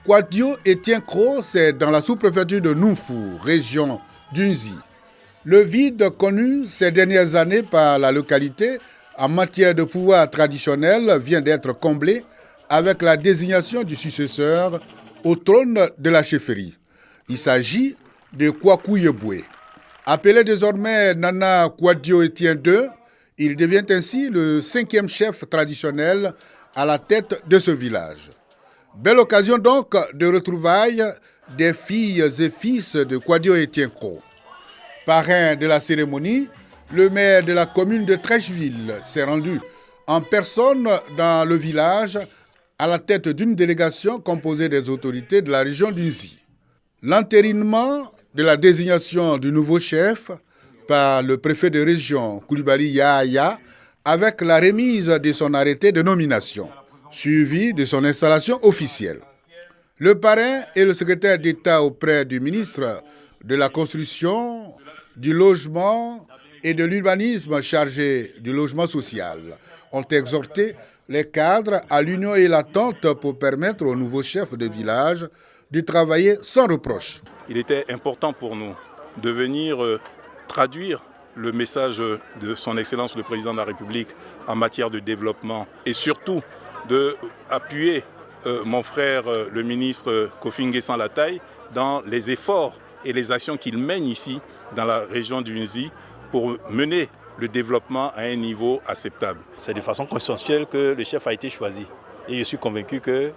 Kouadio Etienne-Kro, c'est dans la sous-préfecture de Nounfou, région d'Unzi. Le vide connu ces dernières années par la localité en matière de pouvoir traditionnel vient d'être comblé avec la désignation du successeur au trône de la chefferie. Il s'agit de Kwaku Yeboué. Appelé désormais Nana Kouadio Etienne II, il devient ainsi le 5e chef traditionnel à la tête de ce village. Belle occasion donc de retrouvailles des filles et fils de Kouadio Etienne-Kro. Parrain de la cérémonie, le maire de la commune de Trècheville s'est rendu en personne dans le village à la tête d'une délégation composée des autorités de la région d'Unzi. L'entérinement de la désignation du nouveau chef par le préfet de région Koulibaly Yahya avec la remise de son arrêté de nomination, suivi de son installation officielle. Le parrain et le secrétaire d'État auprès du ministre de la Construction, du Logement et de l'Urbanisme chargé du logement social ont exhorté les cadres à l'union et l'attente pour permettre au nouveau chef de village de travailler sans reproche. Il était important pour nous de venir traduire le message de son Excellence le Président de la République en matière de développement et surtout d'appuyer mon frère le ministre Kofi N'Guessan Lataille dans les efforts et les actions qu'il mène ici dans la région d'Unzi pour mener le développement à un niveau acceptable. C'est de façon consensuelle que le chef a été choisi et je suis convaincu que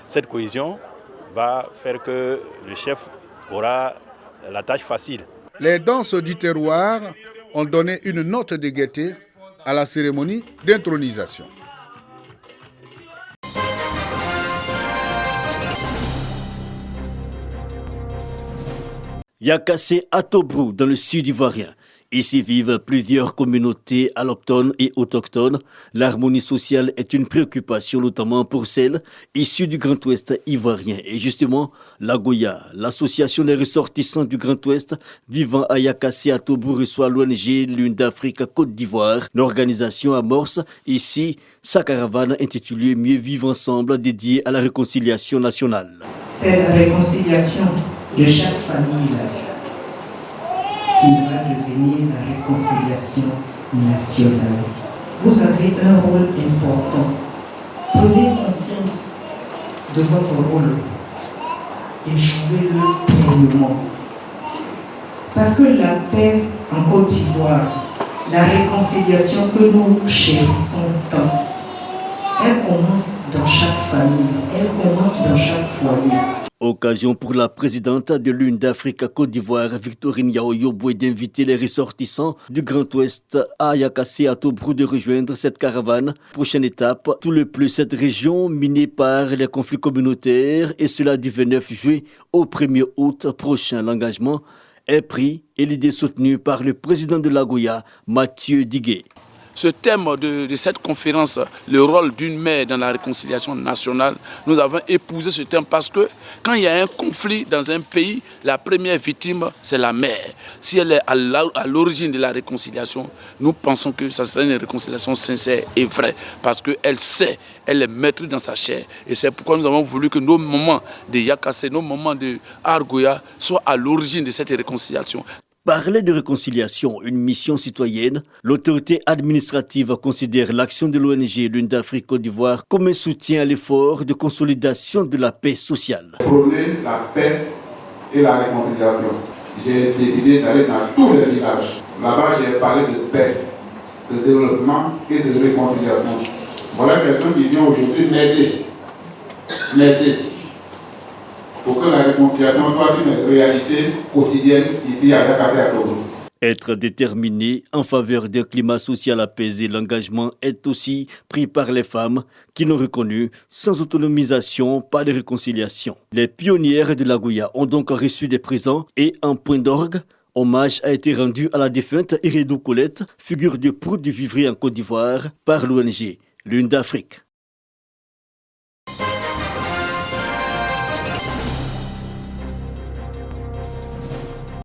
cette cohésion va faire que le chef aura la tâche facile. Les danses du terroir ont donné une note de gaieté à la cérémonie d'intronisation. Yakassé à Tobrou, dans le sud ivoirien. Ici vivent plusieurs communautés allochtones et autochtones. L'harmonie sociale est une préoccupation notamment pour celles issues du Grand Ouest ivoirien. Et justement, l'Agoya, l'association des ressortissants du Grand Ouest vivant à Yakassé à Tobrou, reçoit l'ONG Lune d'Afrique Côte d'Ivoire. L'organisation amorce ici sa caravane intitulée Mieux vivre ensemble, dédiée à la réconciliation nationale. C'est la réconciliation de chaque famille qui va devenir la réconciliation nationale. Vous avez un rôle important. Prenez conscience de votre rôle et jouez-le pleinement. Parce que la paix en Côte d'Ivoire, la réconciliation que nous chérissons tant, elle commence dans chaque famille, elle commence dans chaque foyer. Occasion pour la présidente de l'Une d'Afrique Côte d'Ivoire, Victorine Yao-Yoboué, d'inviter les ressortissants du Grand Ouest à Yakassé à Tobrou de rejoindre cette caravane. Prochaine étape, tout le plus cette région minée par les conflits communautaires et cela du 29 juillet au 1er août prochain. L'engagement est pris et l'idée soutenue par le président de l'Agoya, Mathieu Digué. Ce thème de cette conférence, le rôle d'une mère dans la réconciliation nationale, nous avons épousé ce thème parce que quand il y a un conflit dans un pays, la première victime, c'est la mère. Si elle est à l'origine de la réconciliation, nous pensons que ça serait une réconciliation sincère et vraie parce qu'elle sait, elle est maîtrise dans sa chair. Et c'est pourquoi nous avons voulu que nos moments de Yakassé, nos moments de Argoya soient à l'origine de cette réconciliation. Parler de réconciliation, une mission citoyenne, l'autorité administrative considère l'action de l'ONG Lune d'Afrique Côte d'Ivoire comme un soutien à l'effort de consolidation de la paix sociale. Prôner la paix et la réconciliation. J'ai décidé d'aller dans tous les villages. Là-bas, j'ai parlé de paix, de développement et de réconciliation. Voilà quelqu'un qui vient aujourd'hui m'aider pour que la réconciliation soit une réalité quotidienne ici à Yakassé à Tobrou. Être déterminé en faveur d'un climat social apaisé, l'engagement est aussi pris par les femmes qui l'ont reconnu. Sans autonomisation, pas de réconciliation. Les pionnières de l'Agoya ont donc reçu des présents et en point d'orgue, hommage a été rendu à la défunte Iredou Colette, figure de proue du vivrier en Côte d'Ivoire, par l'ONG Lune d'Afrique.